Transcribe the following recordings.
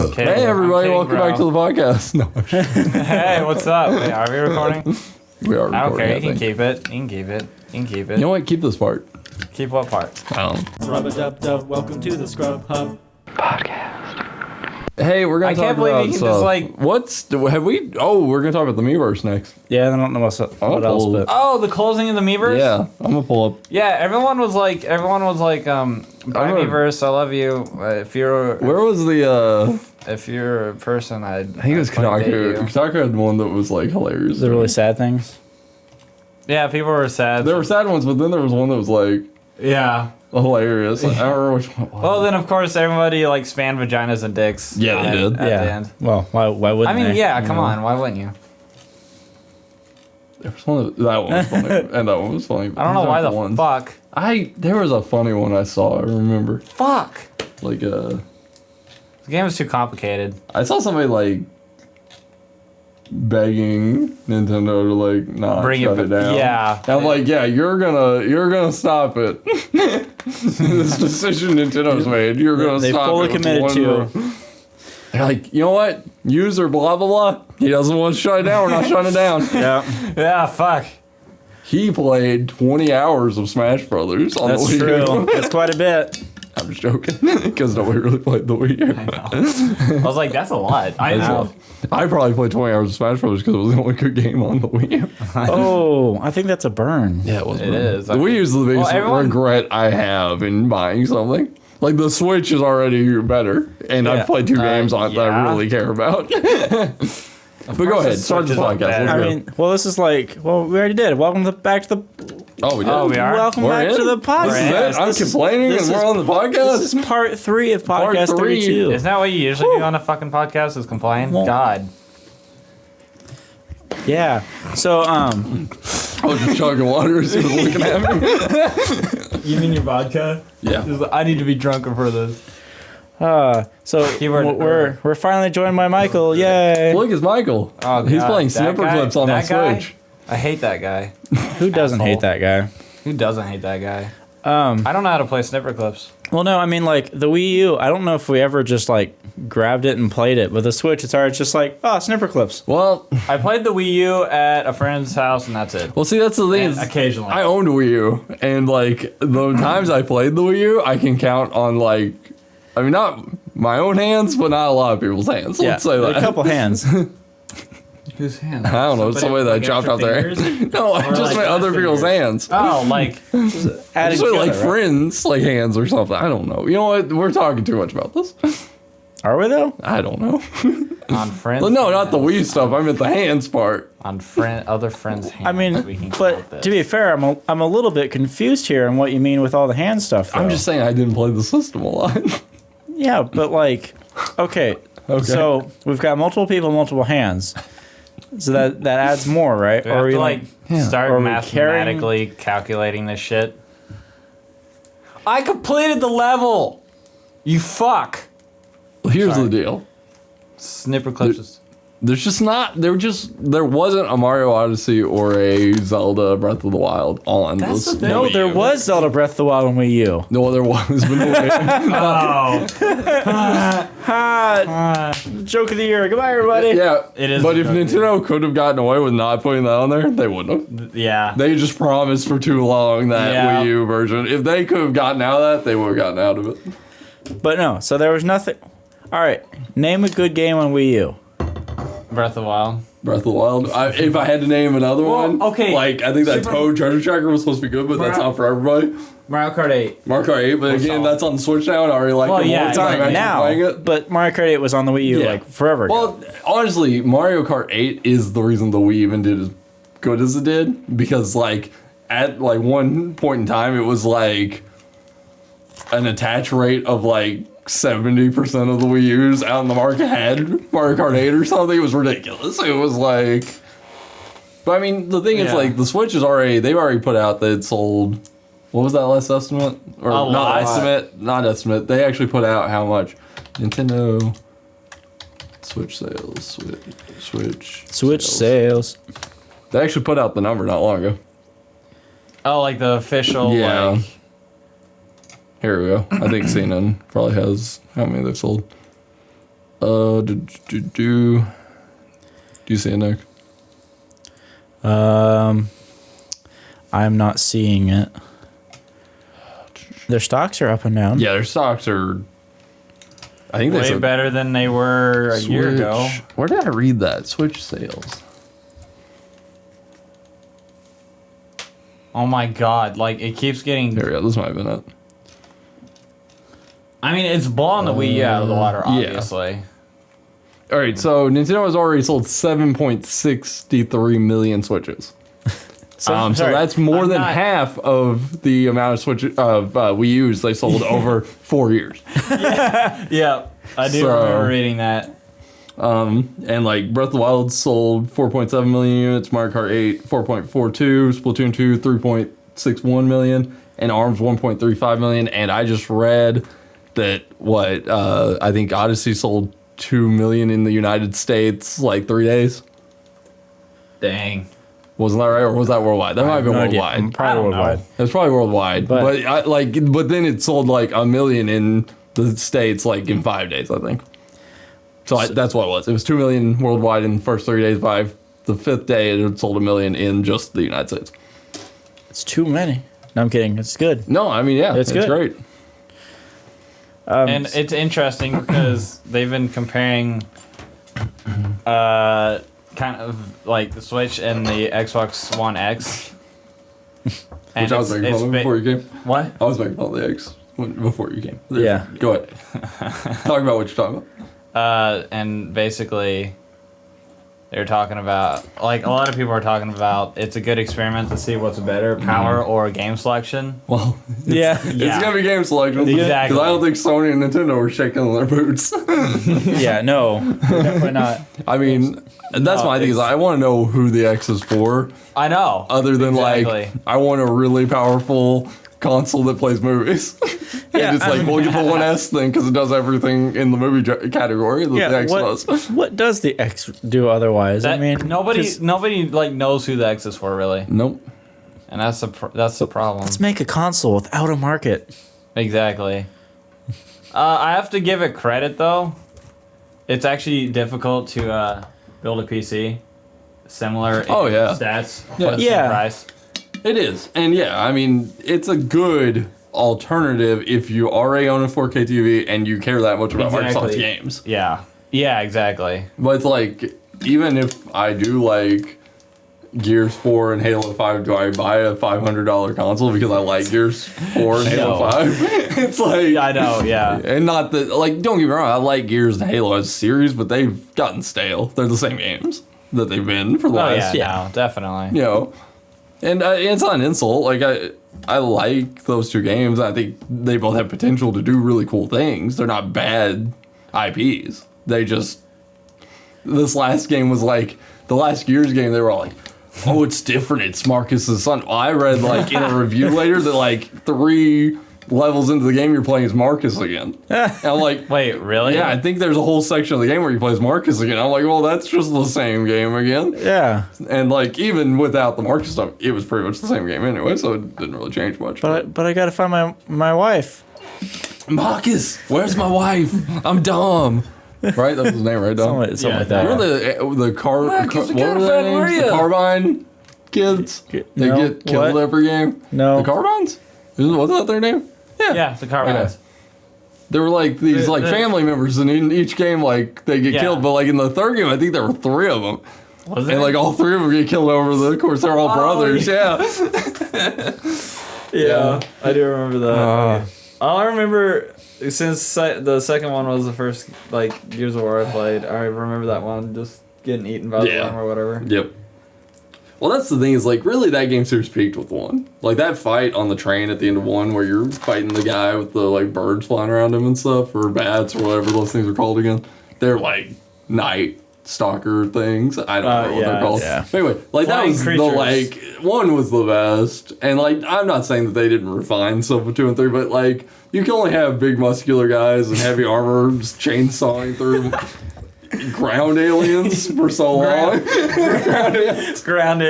Okay, Hey everybody, welcome back to the podcast. No. Hey, what's up? Wait, are we recording? We are recording. I don't care. I You can think. keep it. You can keep it. You can keep it. You know what? Keep this part. Keep what part? Rub-a-dub-dub, welcome to the Scrub Hub. Hey, we're gonna I talk can't believe about you can just, what's have we? Oh, we're gonna talk about the Miiverse next. Yeah, I don't know what else, but Oh, the closing of the Miiverse? Yeah, I'm gonna pull up. Yeah, everyone was like, buy Miiverse, I love you. Where was the? If you're a person, I think it was Kotaku. Kotaku. Kotaku had one that was like hilarious. the really sad things. Yeah, people were sad. There were sad ones, but then there was one that was like Yeah. hilarious. I don't remember which one. Well, then of course everybody like spanned vaginas and dicks. Yeah, they did. At the end. Well, why wouldn't I mean, they? yeah, come on, why wouldn't you? There was one that one was funny, and that one was funny. I don't know why the fuck. There was a funny one I saw. I remember. Fuck. Like The game was too complicated. I saw somebody like begging Nintendo to like not Bring shut it it down. Yeah. And I'm like, yeah, you're gonna stop it. This decision Nintendo's made, you're gonna They stop fully it. with committed one to- rule. They're like, you know what? User blah blah blah. He doesn't want to shut it down. We're not shutting it down. Yeah, Yeah, fuck. He played 20 hours of Smash Brothers on that's the Wii true. U. That's quite a bit. I'm just joking because nobody really played the Wii U. I was like, that's a lot. I know. I probably played 20 hours of Smash Brothers because it was the only good game on the Wii U. Oh, I think that's a burn. Yeah, it was. It is. The Wii U is the biggest everyone- regret I have in buying something. Like the Switch is already better, and Yeah. I've played two games on it that I yeah. really care about. But go ahead, start the Switch is podcast. better. Let's I go. mean, well, this is like, well, we already did. Welcome back to the. Oh, we did. Oh, we are? Welcome We're back in? to the This podcast. is it. I'm complaining, this and we're is- on the podcast. This is part 3 of podcast Part 3. 32. Isn't that what you usually do on a fucking podcast? Is complain? Well- God. Yeah. So, I was just chugging water as he was looking at me. You mean your vodka? Yeah. I need to be drunker for this. so Keyword we're finally joined by Michael. Yay! Look, it's Michael. Oh, He's God. playing That snipper guy- clips on my that guy? Switch. I hate that guy. Who doesn't hate that guy? Who doesn't hate that guy? I don't know how to play snipper clips. Well, no, I mean, like, the Wii U, I don't know if we ever just, like, grabbed it and played it. With the Switch, it's always just like, oh, snipper clips. Well, I played the Wii U at a friend's house, and that's it. see, that's the thing. And is occasionally. I owned a Wii U, and like the times I played the Wii U, I can count on like, I mean, not my own hands, but not a lot of people's hands. Let's say that. A couple hands. Whose hand? I don't know, somebody that chopped out their hand. No, I just like meant other people's hands. Oh, like Added Just like together, right? friends, like hands or something. I don't know. You know what? We're talking too much about this. Are we, though? I don't know. on friends. Well, no, not the Wii stuff. I meant the hands part. On other friends' hands. I mean, we can count but this. to be fair, I'm a little bit confused here on what you mean with all the hand stuff, though. I'm just saying I didn't play the system a lot. Yeah, but, like, okay. So, we've got multiple people, multiple hands. So that adds more, right? we have Or are we to like start Are we mathematically calculating this shit. I completed the level. You fuck. Here's Sorry. the deal. Snipper clips. There wasn't a Mario Odyssey or a Zelda Breath of the Wild on That's this. the thing. No, there was Zelda Breath of the Wild on Wii U. No, there was. But Oh. Joke of the year. Goodbye, everybody. yeah, It is But a if joke. Nintendo could have gotten away with not putting that on there, they wouldn't have. Yeah. They just promised for too long that Yeah. Wii U version. If they could have gotten out of that, they would have gotten out of it. But no, so there was nothing. All right, name a good game on Wii U. Breath of the Wild. Breath of the Wild. If I had to name another one, okay. like I think that Super- Toad Treasure Tracker was supposed to be good, but that's Bra- not for everybody. Mario Kart 8. Mario Kart 8, but again, solid. that's on the Switch now, and I already like Well, it more yeah, because it's I'm on actually Now, playing it. but Mario Kart 8 was on the Wii U Yeah. like forever ago. Well, honestly, Mario Kart 8 is the reason the Wii even did as good as it did, because like at like one point in time, it was like an attach rate of like 70% of the Wii U's out in the market had Mario Kart 8 or something. It was ridiculous. It was like, but I mean, the thing is, Yeah. like, the Switch they've already put out that it sold, what was that last estimate? Or A lot. not estimate. They actually put out how much Nintendo Switch sales, Switch sales. They actually put out the number not long ago. Oh, like the official. Yeah. Like, Here we go. I think CNN probably has how many they've sold. Do you see it, Nick? I'm not seeing it. Their stocks are up and down. Yeah, their stocks are. I think way better than they were a year ago. Where did I read that? Switch sales. Oh my god! Like it keeps getting. There we go. This might have been it. I mean, it's blowing the Wii U out of the water, obviously. Yeah. All right, so Nintendo has already sold 7.63 million Switches. So that's more than half of the amount of Wii U's they sold over 4 years. Yeah, I do remember reading that. And like Breath of the Wild sold 4.7 million units, Mario Kart 8 4.42, Splatoon 2 3.61 million, and ARMS 1.35 million. And I just read that I think Odyssey sold 2 million in the United States like 3 days. Dang. Wasn't that right, or was that worldwide? That might have been worldwide. Probably worldwide. It's probably worldwide, but then it sold like 1 million in the States like in 5 days, I think. So that's what it was. It was 2 million worldwide in the first 3 days. By the 5th day, it had sold 1 million in just the United States. It's too many. No, I'm kidding. It's good. No, I mean, yeah, it's great. And it's interesting because they've been comparing kind of like the Switch and the Xbox One X. And which I was making fun of before you came. What? I was making fun of the X before you came. Yeah. Go ahead. Talk about what you're talking about. And basically, they're talking about, like, a lot of people are talking about it's a good experiment to see what's better, power or game selection. Well, it's going to be game selection. Exactly. Because I don't think Sony and Nintendo were shaking their boots. Yeah, no. Definitely not. I mean, that's my thing is I want to know who the X is for. I know. Other than, like, I want a really powerful console that plays movies. And it's like, we'll get the 1S thing because it does everything in the movie category that the X does. What does the X do otherwise? I mean, nobody like knows who the X is for, really. Nope. And that's the problem. Let's make a console without a market. Exactly. I have to give it credit though. It's actually difficult to build a PC similar in stats for the same price. It is. And yeah, I mean, it's a good alternative if you already own a 4K TV and you care that much about Microsoft's games. Yeah. Yeah, exactly. But it's like, even if I do like Gears 4 and Halo 5, do I buy a $500 console because I like Gears 4 and Halo 5? It's like... I know, yeah. And not that, like, don't get me wrong, I like Gears and Halo as a series, but they've gotten stale. They're the same games that they've been for the last... Yeah, no, definitely. You know, and it's not an insult. Like, I like those two games. I think they both have potential to do really cool things. They're not bad IPs. They just... This last game was like... The last Gears game, they were all like, oh, it's different. It's Marcus's son. Well, I read, like, in a review later that, like, 3 levels into the game, you're playing as Marcus again. And I'm like... Wait, really? Yeah, I think there's a whole section of the game where you play as Marcus again. I'm like, well, that's just the same game again. Yeah. And, like, even without the Marcus stuff, it was pretty much the same game anyway, so it didn't really change much. But I gotta find my wife. Marcus, where's my wife? I'm Dom. Right? That was his name, right, Dom? Something like that. Remember the Carbine kids? They get killed every game? No. The Carbines? Wasn't that their name? Yeah, the Carbines. They were like these family members, and in each game, like, they get killed. But like in the third game, I think there were 3 of them. Was it? And like all 3 of them get killed over the course. They're all brothers. Yeah. Yeah, I do remember that. All I remember, since the second one was the first like Gears of War I played, I remember that one just getting eaten by the worm or whatever. Yep. Well, that's the thing is, like, really that game series peaked with 1. Like, that fight on the train at the end of 1 where you're fighting the guy with the, like, birds flying around him and stuff, or bats, or whatever those things are called again. They're, like, night stalker things. I don't know what they're called. Yeah. But anyway, like, flying that was creatures. The, like, 1 was the best. And, like, I'm not saying that they didn't refine stuff with 2 and 3, but, like, you can only have big muscular guys and heavy armor just chainsawing through... ground aliens for so long. Ground aliens. Ground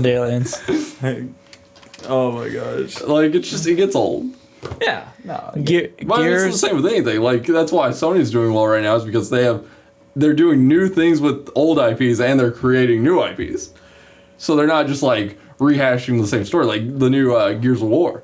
aliens. Oh my gosh. Like, it gets old. Yeah, no. But Gears. it's the same with anything. Like that's why Sony's doing well right now is because they're doing new things with old IPs and they're creating new IPs. So they're not just like rehashing the same story. Like the new Gears of War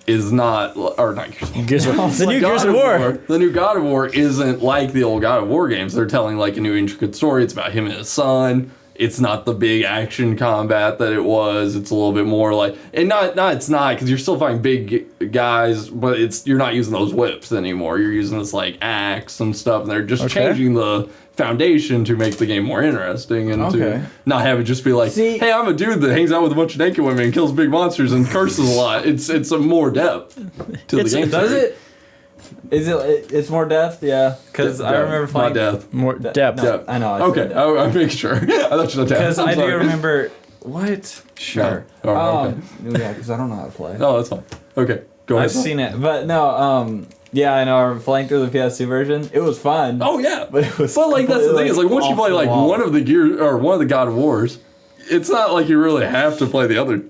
is not, or not Gears of War. The new Gears of War. The new God of War isn't like the old God of War games. They're telling like a new intricate story. It's about him and his son. It's not the big action combat that it was. It's a little bit more like, and it's not because you're still fighting big guys, but you're not using those whips anymore. You're using this like axe and stuff, and they're just changing the foundation to make the game more interesting and to not have it just be like, hey, I'm a dude that hangs out with a bunch of naked women and kills big monsters and curses a lot. It's a more depth to the game. Does it? Is it? It's more depth, yeah. Because I remember playing. Not depth. More depth. No, I know. Okay, I'm making sure. I thought you said depth. Because I do remember. What? Sure. No. Okay. Yeah, because I don't know how to play. No, that's fine. Okay, go ahead. I've seen it, but no. Yeah, I know. I'm playing through the PS2 version. It was fun. Oh yeah, but it was. But like that's the thing is like once you play like one of the Gears or one of the God of Wars, it's not like you really have to play the other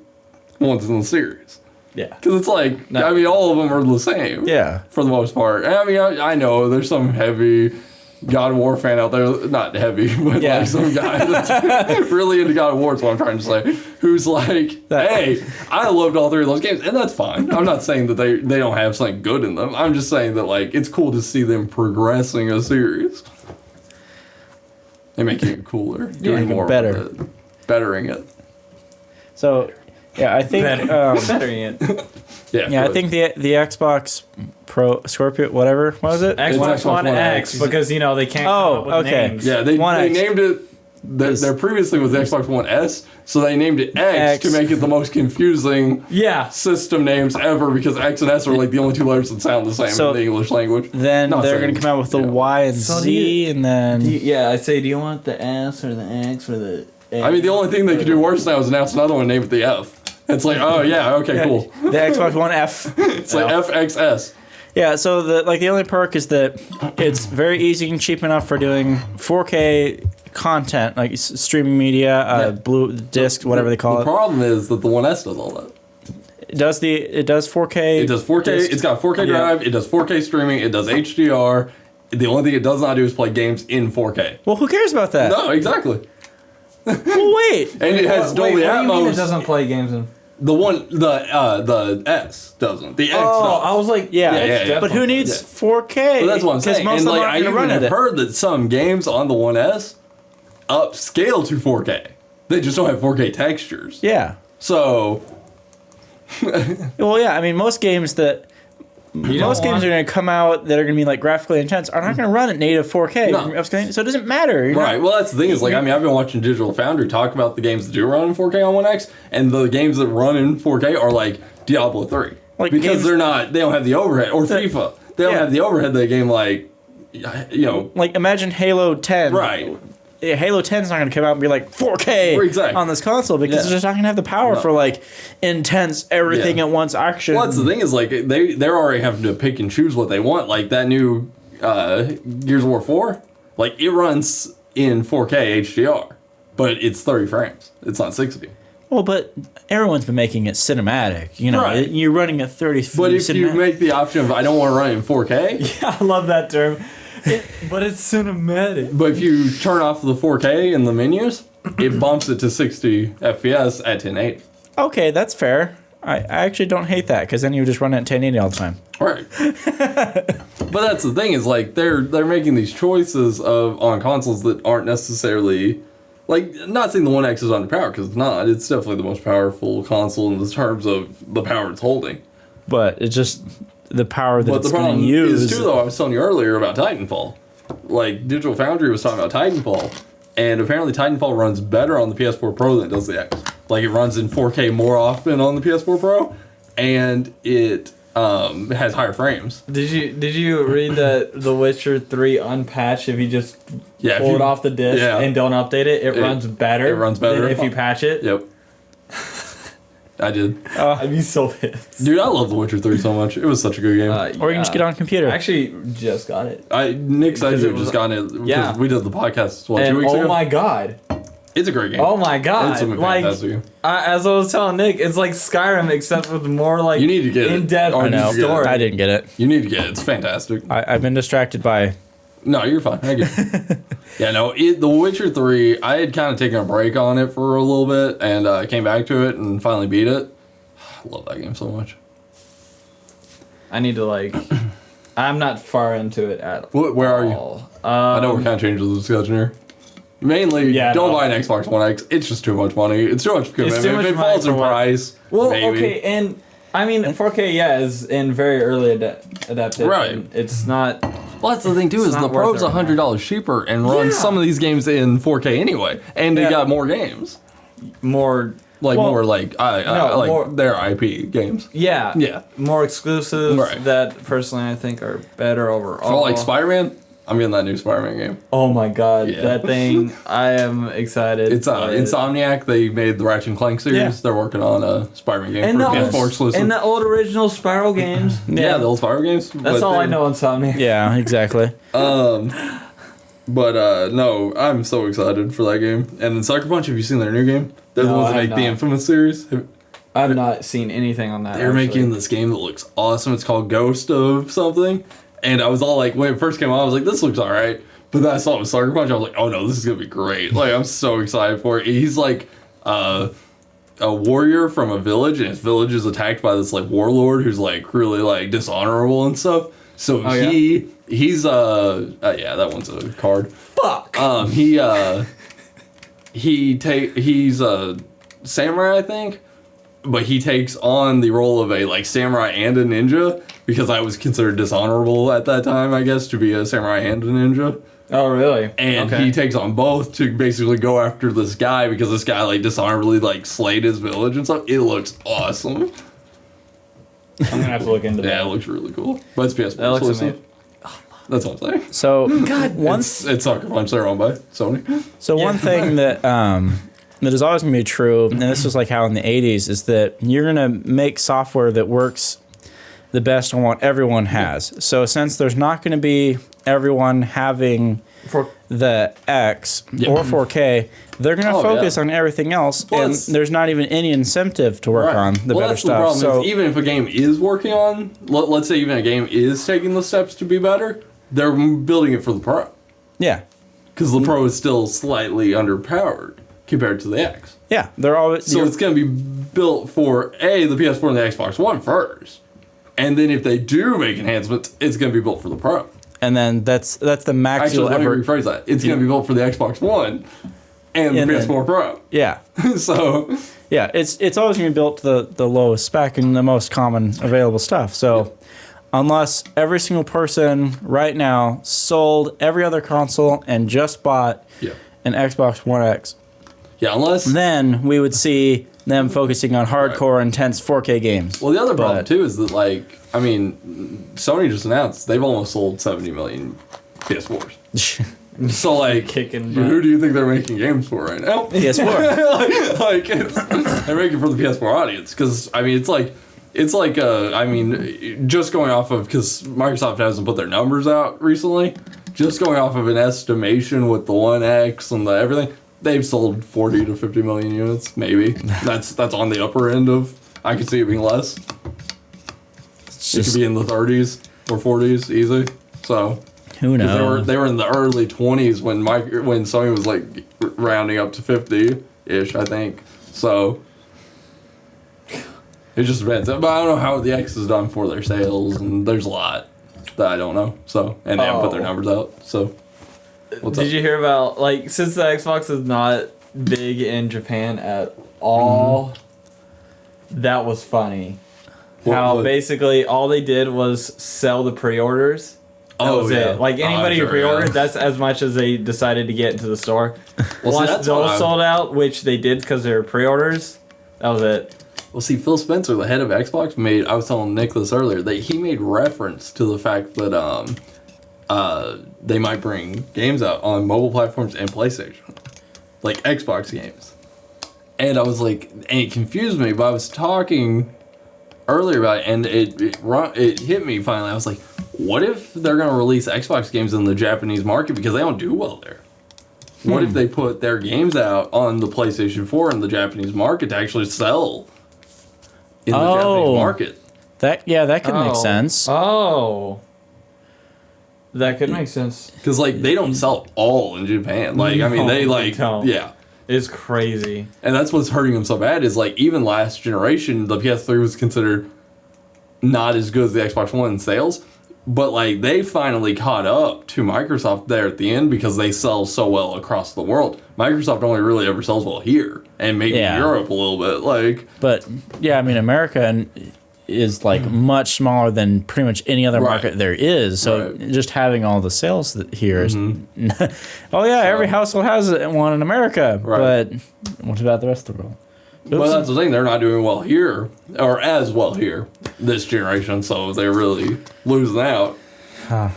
ones in the series. Yeah. Because it's like, I mean, all of them are the same. Yeah. For the most part. And I mean, I know there's some heavy God of War fan out there, not heavy, but like some guy that's really into God of War, is what I'm trying to say, who's like, hey, I loved all three of those games. And that's fine. I'm not saying that they don't have something good in them. I'm just saying that, like, it's cool to see them progressing a series. And making it cooler. Doing more better. with it. Bettering it. So... yeah, I think bettering it. Yeah, I think the Xbox Pro Scorpio, whatever, what was it? Xbox One X, because they can't come up with names. Yeah, they named it. There previously was the Xbox One S, so they named it X to make it the most confusing system names ever because X and S are like the only two letters that sound the same in the English language. Then they're going to come out with the Y and Z, and then I say, do you want the S or the X or the? I mean, the only thing they could do worse now is announce another one and name it the F. It's like, oh yeah, okay, cool. The Xbox One F. It's like FXS. Yeah, so the only perk is that it's very easy and cheap enough for doing 4K content, like streaming media, blue disc, whatever they call it. The problem is that the One S does all that. It does 4K. It does 4K. It's got 4K drive. It does 4K streaming. It does HDR. The only thing it does not do is play games in 4K. Well, who cares about that? No, exactly. Well, wait. And it has Dolby Atmos. What do you mean it doesn't play games in? The S doesn't. The X does. I was like, yeah. But who needs 4K? Well, that's what I'm saying. Most And of them like, aren't I going to run even it. have heard that some games on the One S upscale to 4K. They just don't have 4K textures. Yeah. So. Well, yeah. I mean, most games that. Most games are going to come out that are going to be like graphically intense are not going to run at native 4K. No. So it doesn't matter. Right. Well, that's the thing is like, I mean, I've been watching Digital Foundry talk about the games that do run in 4K on One X, and the games that run in 4K are like Diablo 3. Like because they don't have the overhead, or FIFA. They don't have the overhead that a game like, Like, imagine Halo 10. Right. Halo 10 is not going to come out and be like 4K on this console because it's just not going to have the power for like intense everything at once action. Well, that's the thing is like they're already having to pick and choose what they want. Like that new Gears of War 4, like it runs in 4K HDR, but it's 30 frames. It's not 60. Well, but everyone's been making it cinematic. Right. You're running at 30. But if you make the option of I don't want to run it in 4K, yeah, I love that term. But it's cinematic. But if you turn off the 4K in the menus, it bumps it to 60 FPS at 1080. Okay, that's fair. I actually don't hate that because then you just run it at 1080 all the time. Right. But that's the thing is like they're making these choices on consoles that aren't necessarily like not saying the One X is underpowered because it's not. It's definitely the most powerful console in the terms of the power it's holding. But it's just the power that but it's the going problem to use. is too though. I was telling you earlier about Titanfall. Like Digital Foundry was talking about Titanfall, and apparently Titanfall runs better on the PS4 Pro than it does the X. Like it runs in 4K more often on the PS4 Pro, and it has higher frames. Did you read The Witcher 3 unpatched? If you just pull it off the disc and don't update it, it runs better. It runs better than if you patch it. Yep. I did. I'd be so pissed. Dude, I love The Witcher 3 so much. It was such a good game. Or you can just get on a computer. I actually just got it. Nick said you had just gotten it because we did the podcast 2 weeks ago. Oh my god. It's a great game. Oh my god! It's a fantastic game. As I was telling Nick, it's like Skyrim except with more like you need to get in-depth story. I didn't get it. You need to get it. It's fantastic. I've been distracted by. No, you're fine. I get it. Yeah, no. The Witcher 3. I had kind of taken a break on it for a little bit, and I came back to it and finally beat it. I love that game so much. I need to like. I'm not far into it at all. Where are you? I know we're kind of changing the discussion here. Mainly, don't buy an Xbox One X. It's just too much money. It's too much commitment. If it falls in price, well, maybe. Okay, and I mean 4K, is in very early adaptation. Right. It's not. Well, that's the thing too. Is the Pro's $100 cheaper and runs some of these games in 4K anyway, and they got more games. More their IP games. Yeah. More exclusives that personally I think are better overall. So like Spider-Man, I'm getting that new Spider-Man game. Oh my god, that thing! I am excited. It's Insomniac. They made the Ratchet and Clank series. Yeah. They're working on a Spider-Man game for PS4 exclusive. And the old original Spyro games. Yeah, the old Spyro games. That's all I know on Insomniac. Yeah, exactly. But no, I'm so excited for that game. And then Sucker Punch, have you seen their new game? They're the ones that make the Infamous series. I've not seen anything on that. They're making this game that looks awesome. It's called Ghost of something. And I was all like, when it first came out, I was like, this looks alright. But then I saw it with Sucker Punch, I was like, oh no, this is gonna be great. Like, I'm so excited for it. He's like a warrior from a village, and his village is attacked by this like warlord who's like really like dishonorable and stuff. So he's that one's a card. Fuck. He's a samurai, I think, but he takes on the role of a like samurai and a ninja because I was considered dishonorable at that time, I guess, to be a samurai and a ninja. Oh, really? And he takes on both to basically go after this guy because this guy like dishonorably like slayed his village and stuff. It looks awesome. I'm gonna have to look into that. Yeah, it looks really cool. But it's PS4. That looks amazing. That's what I'm saying. So it's Sucker Punch. They're owned by Sony. So one thing that that is always going to be true, and this was like how in the 80s, is that you're going to make software that works the best on what everyone has. So since there's not going to be everyone having the X or 4K, they're going to focus on everything else, and there's not even any incentive to work on the better stuff. So even if a game is working on, let's say even a game is taking the steps to be better, they're building it for the Pro. Yeah. Because the Pro is still slightly underpowered compared to the X. Yeah, they're always so it's going to be built for the PS4 and the Xbox One first, and then if they do make enhancements, it's going to be built for the Pro. And then that's the max. Actually, let me rephrase that. It's going to be built for the Xbox One and the PS4 Pro. Yeah. So. Yeah, it's always going to be built to the lowest spec and the most common available stuff. So. Unless every single person right now sold every other console and just bought an Xbox One X. Yeah, unless... Then we would see them focusing on hardcore, intense 4K games. Well, the other problem, too, is that, like, I mean, Sony just announced they've almost sold 70 million PS4s. So, like, who do you think they're making games for right now? PS4. They're making for the PS4 audience. Because, I mean, just going off of, because Microsoft hasn't put their numbers out recently, just going off of an estimation with the One X and the everything, they've sold 40 to 50 million units, maybe. That's on the upper end of, I could see it being less. It could be in the 30s or 40s, easy. So, who knows? They were in the early 20s when Sony was like rounding up to 50-ish, I think. So, it just depends. But I don't know how the X is done for their sales, and there's a lot that I don't know. So, and they haven't put their numbers out. So, did you hear about, like, since the Xbox is not big in Japan at all, that was funny. How basically all they did was sell the pre-orders. That was it. Like, anybody who pre-ordered, that's as much as they decided to get into the store. Once those sold out, which they did because they were pre-orders, that was it. Well, see, Phil Spencer, the head of Xbox, I was telling Nick this earlier, that he made reference to the fact that they might bring games out on mobile platforms and PlayStation. Like Xbox games. And I was like, and it confused me, but I was talking earlier about it, and it hit me finally. I was like, what if they're going to release Xbox games in the Japanese market because they don't do well there? What if they put their games out on the PlayStation 4 in the Japanese market to actually sell in the Japanese market? That could make sense. Oh. That could make sense. Because, like, they don't sell all in Japan. Like, I mean, they, like, yeah. It's crazy. And that's what's hurting them so bad is, like, even last generation, the PS3 was considered not as good as the Xbox One in sales. But, like, they finally caught up to Microsoft there at the end because they sell so well across the world. Microsoft only really ever sells well here and maybe Europe a little bit. Like, but, yeah, I mean, America is like much smaller than pretty much any other market there is. So just having all the sales here is, every household has one in America. But what about the rest of the world? Oops. Well, that's the thing. They're not doing well here, or as well here, this generation. So they're really losing out. I'm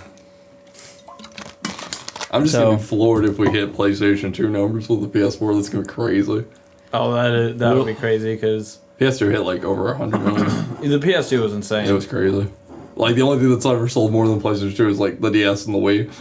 just going to be floored if we hit PlayStation 2 numbers with the PS4. That's going to be crazy. Oh, that would be crazy because PS2 hit like over 100 million. The PS2 was insane. It was crazy. Like the only thing that's ever sold more than PlayStation 2 is like the DS and the Wii.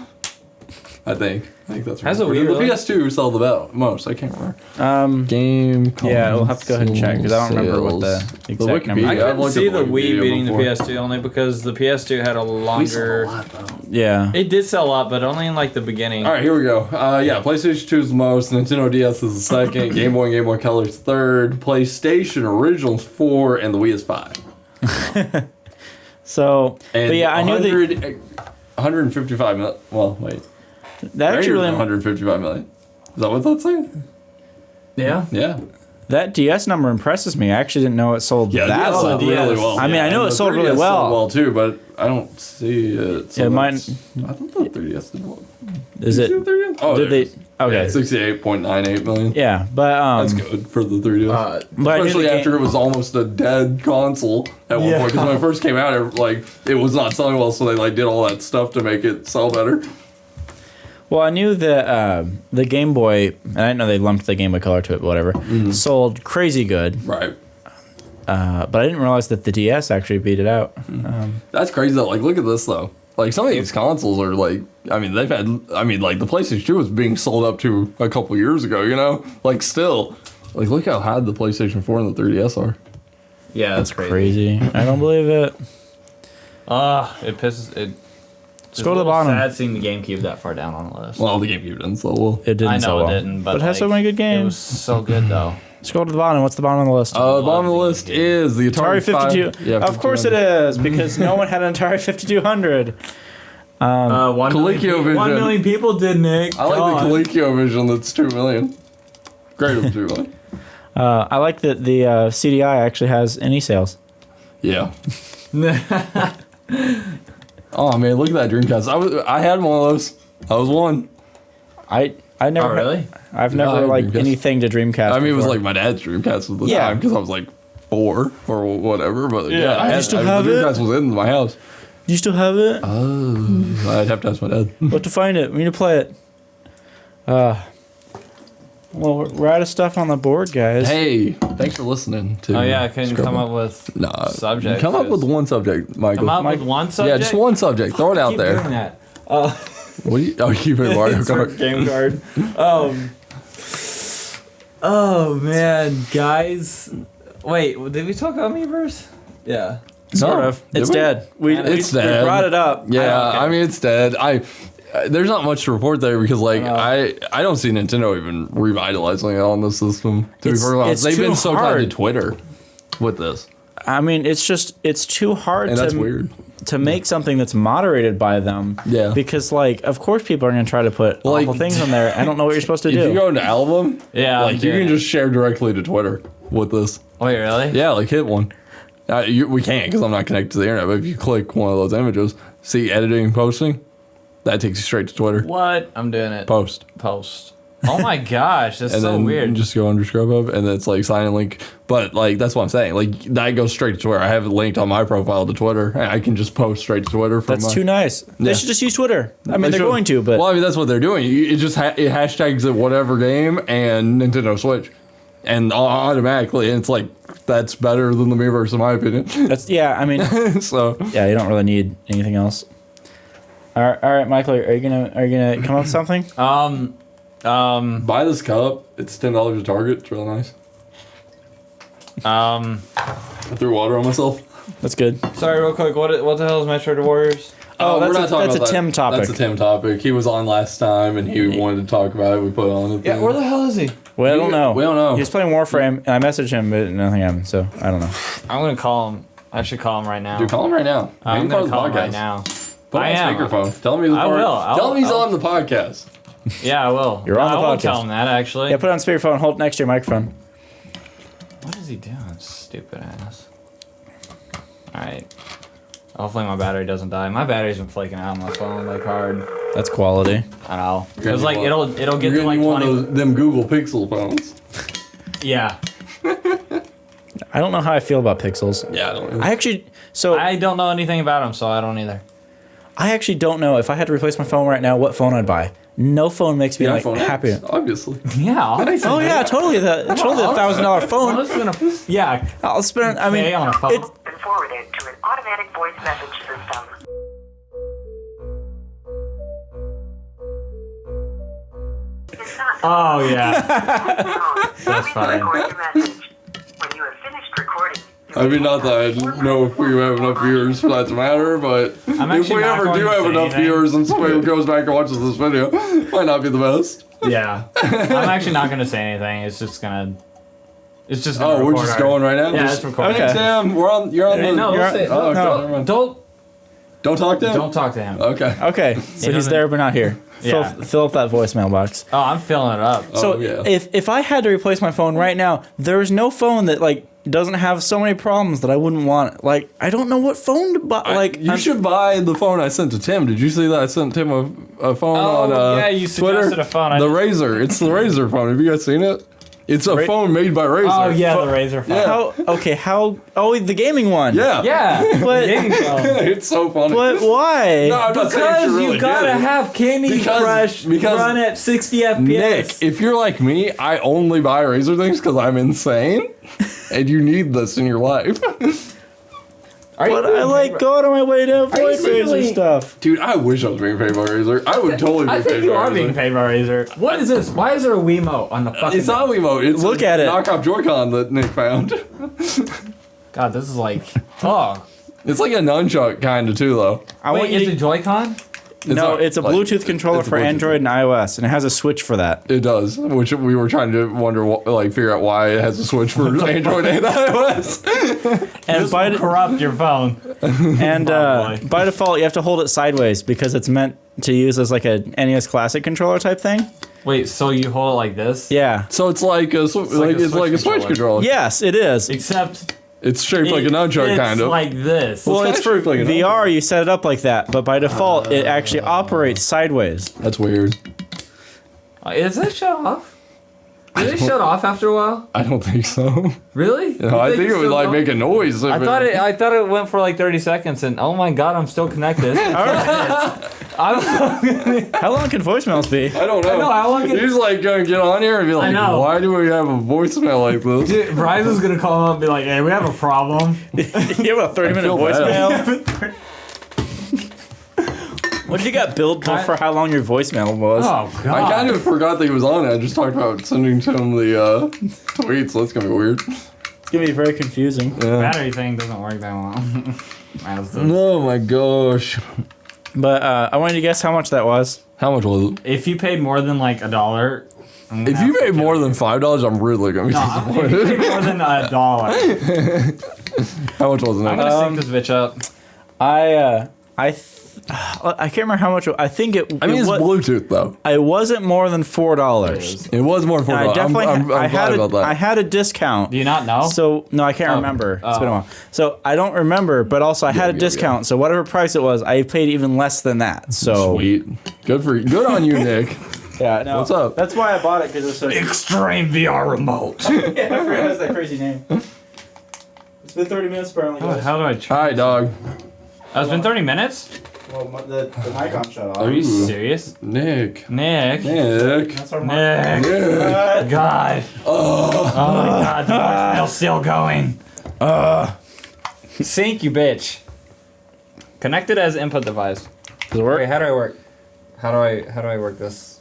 I think that's right. Has a Wii really? The PS2 sell the most. I can't remember. Game. Yeah, we'll have to go ahead and check because I don't remember what the exact number. I couldn't see the Wii beating the PS2 only because the PS2 had a longer. We sold a lot, though. Yeah, it did sell a lot, but only in like the beginning. All right, here we go. PlayStation 2 is the most. Nintendo DS is the second. Game Boy and Game Boy Color is third. PlayStation Originals 4 and the Wii is 5. So, and but yeah, I knew that 155 million. Well, wait. That actually really 155 million. Is that what that's saying? Yeah. Yeah. That DS number impresses me. I actually didn't know it sold that well. Really well. I mean, I know it sold really well. Sold well too, but I don't see it. So mine. I thought the 3DS did well. Is it? Oh, did they? Okay. 68.98 million. Yeah, but that's good for the 3DS. But especially after it was almost a dead console at one point. Because when it first came out, it was not selling well, so they did all that stuff to make it sell better. Well, I knew that the Game Boy, and I know they lumped the Game Boy Color to it, but whatever, sold crazy good. Right. But I didn't realize that the DS actually beat it out. That's crazy though. Like, look at this though. Like, some of these consoles are the PlayStation 2 was being sold up to a couple years ago, you know? Like, still. Like, look how high the PlayStation 4 and the 3DS are. Yeah, that's crazy. I don't believe it. It pisses... Let's go to the bottom. Sad seeing the GameCube that far down on the list. Well, the GameCube didn't sell well. It didn't sell well. I know it didn't, but it has so many good games. It was so good, though. Scroll to the bottom. What's the bottom of the list? The bottom of the list is the Atari 52. Yeah, of course it is, because no one had an Atari 5200. 1 million people did, Nick. I like the ColecoVision that's 2 million. Greater than 2 million. I like that the CDI actually has any sales. Yeah. Oh man, look at that Dreamcast! I had one of those. I was one. I never. Oh really? I've never liked anything to Dreamcast. I mean, it was like my dad's Dreamcast at the time because I was like 4 or whatever. But yeah, I still have the Dreamcast was in my house. Do you still have it? I'd have to ask my dad. What to find it? We need to play it. Well, we're out of stuff on the board, guys. Hey, thanks for listening to. Oh yeah, I couldn't come up with subject. Come up with one subject, Michael. Come up with one subject. Yeah, just one subject. Throw it out there. Doing that. What do you? Oh, you play Mario Kart. Game card. Oh man, guys. Wait, did we talk about Miiverse? Yeah. Sort of. It's dead. It's dead. We brought it up. Yeah, I mean it's dead. There's not much to report there because I don't see Nintendo even revitalizing it on the system. To be perfectly honest, they've been so tied to Twitter with this. I mean, it's too hard. And that's weird. To make something that's moderated by them. Yeah. Because of course people are gonna try to put awful things on there. I don't know what you're supposed to do. If you go into Album, you can just share directly to Twitter with this. Wait, really? Yeah, hit one. We can't because I'm not connected to the internet. But if you click one of those images, see editing and posting, that takes you straight to Twitter. What? I'm doing it. Post. Oh my gosh, that's so weird. And just go under ScrubHub, and then it's sign and link. But that's what I'm saying. That goes straight to Twitter. I have it linked on my profile to Twitter. And I can just post straight to Twitter. That's too nice. They should just use Twitter. I mean, they're going to, but well, I mean that's what they're doing. It just it hashtags it whatever game and Nintendo Switch, and automatically, and it's that's better than the Miiverse in my opinion. I mean, so yeah, you don't really need anything else. All right, Michael, are you gonna come up with something? Buy this cup. It's $10 at Target. It's real nice. I threw water on myself. That's good. Sorry, real quick. What the hell is Metro Warriors? Oh, that's a Tim topic. That's a Tim topic. He was on last time, and he wanted to talk about it. We put it on the thing. Yeah, where the hell is he? Well, I don't know. We don't know. He's playing Warframe, and I messaged him, but nothing happened, so I don't know. I'm gonna call him. I should call him right now. Dude, call him right now. I'm gonna call him right now. Put him on speakerphone. Tell him he's I will. Tell him he's on the podcast. Yeah, I will. You're on the I won't podcast. tell him that, actually. Yeah, put it on speakerphone, hold it next to your microphone. What is he doing, stupid ass? Alright. Hopefully my battery doesn't die. My battery's been flaking out on my phone like hard. That's quality. I know. It's like it'll get to like 20. Them Google Pixel phones. Yeah. I don't know how I feel about Pixels. Yeah, I don't know. I don't know anything about them, so I don't either. I actually don't know if I had to replace my phone right now, what phone I'd buy. No phone makes me happy. Obviously. Yeah, obviously. Oh yeah, totally. Totally a $1,000 phone. Yeah. I'll spend. I mean, on a phone. Been forwarded to an automatic voice message system. Oh yeah. That's fine. Record your message. When you have finished recording, I mean, not that I know if we have enough viewers for that to matter, but if actually we not ever going do to have say enough anything. viewers and somebody goes back and watches this video, might not be the best. Yeah. I'm actually not gonna say anything. It's just gonna. Oh, we're just going right now? Yeah, it's recording. Okay. Sam, you're on Hey, the... no, You're- let's say, Oh, no, never mind. don't talk to him? don't talk to him. Okay. okay. So he's doesn't- there but not here. Yeah. Fill up that voicemail box. Oh, I'm filling it up. So yeah. if I had to replace my phone right now, there's no phone that like doesn't have so many problems that I wouldn't want. Like I don't know what phone to buy. Like You should buy the phone I sent to Tim. Did you see that I sent Tim a phone on yeah, you Twitter? suggested a phone. The Razer. It's the Razer phone. Have you guys seen it? It's a phone made by Razer. Oh yeah, the Razer phone. how the gaming one. Yeah. Yeah. But- Gaming phone. It's so funny. But why? No, I'm not saying it's Because really you gotta good. have Candy Crush because- run at 60 FPS. Nick, if you're like me, I only buy Razer things because I'm insane, and you need this in your life. Are you But being I like paid going on my way to you avoid secretly- Razer stuff. Dude, I wish I was being paid by Razer. I would totally be I paid think you by are Razer. being paid by Razer. What is this? Why is there a Wiimote on the fucking... It's not Wiimote. It's Look a at it. knockoff Joy-Con that Nick found. God, this is like... Oh. It's like a nunchuck kind of too, though. I want Wait, you is to, it Joy-Con? no, it's a like- Bluetooth controller it's a for Bluetooth. Android and iOS, and it has a switch for that. It does, which we were trying to figure out why it has a switch for Android and iOS. And by Corrupt your phone. and Oh, boy. by default, you have to hold it sideways because it's meant to use as like a NES Classic controller type thing. Wait, so you hold it like this? Yeah. So it's like a Switch controller. Yes, it is. Except... It's shaped like a nunchuck, it's kind of. like this. Well, it's it's for shaped like an VR. You set it up like that, but by default, it actually operates sideways. That's weird. Is that shut off? Did it shut off after a while? I don't think so. Really? No, I think it would like make a noise. I thought it went for like 30 seconds, and oh my god, I'm still connected. How long can voicemails be? I don't know. I know, how long can- He's like gonna get on here and be like, know. why do we have a voicemail like this? Dude, Verizon's gonna call him up and be like, hey, we have a problem. You have a 30-minute feel bad. voicemail. What did you got billed for? How long your voicemail was? Oh god. I kind of forgot that he was on it. I just talked about sending to him the tweets, so that's gonna be weird. It's gonna be very confusing. Yeah. Battery thing doesn't work that well. As the- Oh my gosh. But I wanted to guess how much that was. How much was it? if you paid more than like $1, I'm gonna If have you to paid kill more you. than $5, I'm really gonna be No, if you disappointed. paid more than $1, How much was it? I'm gonna sync this bitch up. I can't remember how much. I think it. I mean, it's was, Bluetooth though. it wasn't more than $4. It was more than $4. I definitely. I'm I glad had about that. I had a discount. Do you not know? So no, I can't remember. It's been a while. So I don't remember, but also I had a discount. So whatever price it was, I paid even less than that. So Sweet. Good for you. Good on you, Nick. yeah, no, What's up? That's why I bought it because it's so. Extreme VR remote. Yeah, I forgot that's that crazy name. It's been 30 minutes apparently. Oh, how do I try? Hi, dog. Oh, it's been 30 minutes? Well, the Nikon shut off. Are you Ooh. serious? Nick. Nick. Nick. That's our Nick. Nick. God. Oh my god, the voicemail's still going. Sync, you bitch. Connected as input device. Does it work? Wait, how do I work? How do I work this?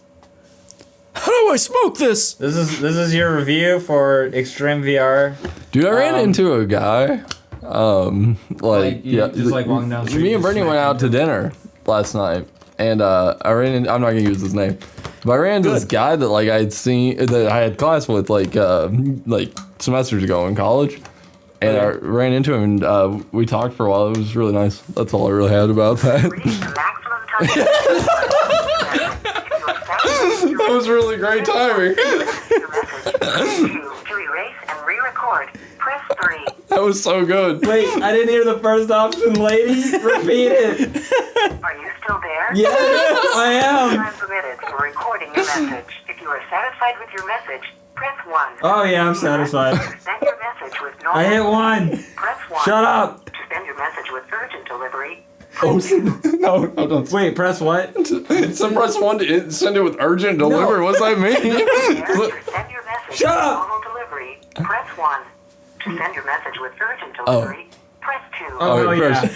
How do I smoke this? This is your review for Extreme VR. Dude, I ran into a guy. Walking down the street. Me and Brittany went out to dinner last night, and I'm not gonna use his name, but I ran into this guy that I had class with semesters ago in college, and I ran into him and we talked for a while. It was really nice. That's all I really had about that. That was really great timing. To erase and re-record, press 3. That was so good. Wait, I didn't hear the first option, lady. Repeat it. Are you still there? Yes, I am. Time permitted for recording your message. If you are satisfied with your message, press 1. Oh yeah, I'm satisfied. To send your message with normal I hit 1. press 1. Shut up. To send your message with urgent delivery, No, don't. Wait, press what? So press 1 to send it with urgent delivery. What's that mean? to send your message Shut with up. normal delivery, press 1. To send your message with urgent delivery, press 2. Oh, wait, yeah.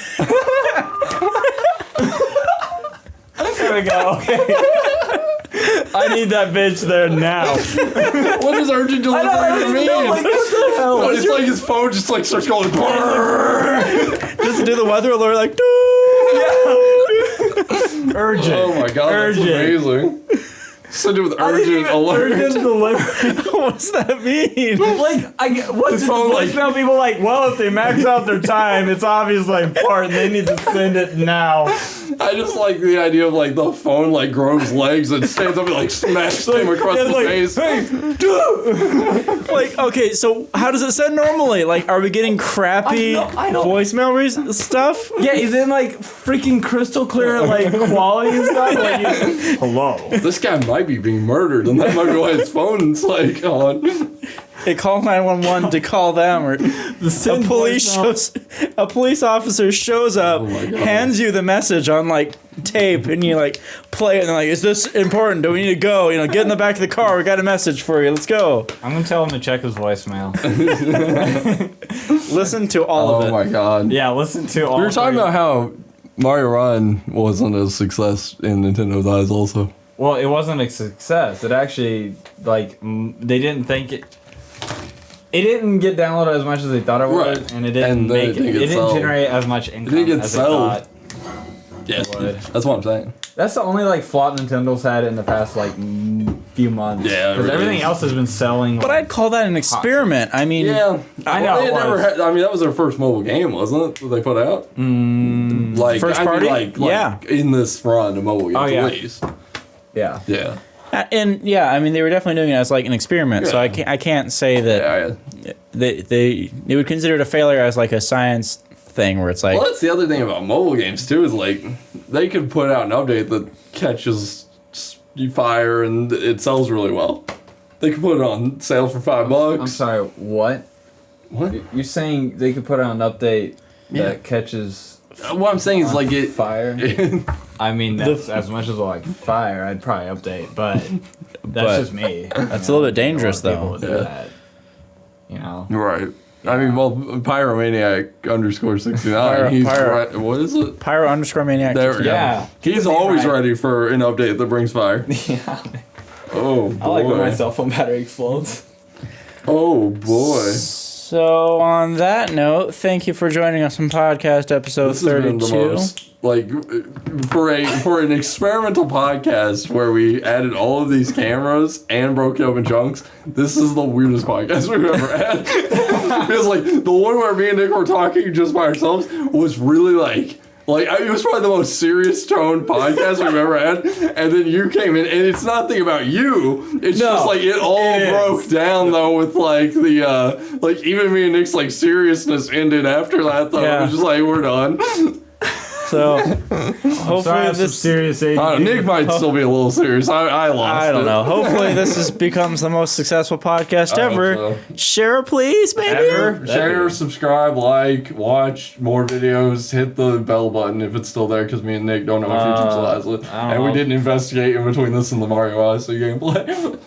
There we go. Okay. I need that bitch there now. What does urgent delivery mean? What the hell? It's like his phone just starts going. Just do the weather alert like. Doo! Urgent. Oh my god, that's Urgent. amazing. Send it with urgent alert. Urgent delivery. What's that mean? What's the phone, voicemail people well, if they max out their time, it's obviously important. They need to send it now. I just like the idea of the phone grows legs and stands up and smacks him across the face. Hey, Okay, so how does it send normally? Are we getting crappy I know. voicemail stuff? yeah, is it freaking crystal clear quality and stuff? Hello. This guy might be being murdered, and that might be why his phone's on. They call 911 to call them, or a police officer shows up, hands you the message on tape, and you play it, and they're is this important? Do we need to go? Get in the back of the car. We got a message for you. Let's go. I'm gonna tell him to check his voicemail. Listen to all of it. Oh my god. Yeah, listen to all. We were talking about how Mario Run wasn't a success in Nintendo's eyes, also. Well, it wasn't a success. It actually they didn't think it. It didn't get downloaded as much as they thought it would, Right. and it didn't it didn't generate as much income as they thought. Yes, would. that's what I'm saying. That's the only flop Nintendo's had in the past few months. Yeah, it because really everything is. else has been selling. But I'd call that an experiment. I mean, Yeah, I know. They had never had, that was their first mobile game, wasn't it? That they put out. First party? Yeah. In this run of mobile games, Oh, yeah. at least. Yeah. Yeah. and I mean, they were definitely doing it as an experiment. So I can't say that they would consider it a failure as a science thing where it's Well, that's the other thing about mobile games too, is they could put out an update that catches fire and it sells really well. They could put it on sale for $5. I'm sorry. What? What? You're saying they could put out an update that catches What I'm saying is it fire? I mean, that's as much as fire. I'd probably update, but that's just me. That's a little bit dangerous, People would though. do that. Right. I mean, Pyromaniac _69. He's right. What is it? Pyro _maniac. There, Yeah. He's always ready for an update that brings fire. Yeah. Oh boy. I like when my cell phone battery explodes. Oh boy. So on that note, thank you for joining us on podcast episode This has been 32. the most, for an experimental podcast where we added all of these cameras and broke it up in chunks. This is the weirdest podcast we've ever had. Because the one where me and Nick were talking just by ourselves was really it was probably the most serious toned podcast we've ever had, and then you came in, and it's nothing about you. It's just it all broke down though with the even me and Nick's seriousness ended after that though. Yeah. It was just we're done. So hopefully Sorry, this. serious age. Nick might still be a little serious. I lost. I don't it. know. Hopefully this becomes the most successful podcast I ever. hope Share, please, maybe. Ever. Share, subscribe, watch more videos, hit the bell button if it's still there, because me and Nick don't know if YouTube still has it. And we didn't investigate in between this and the Mario Odyssey gameplay.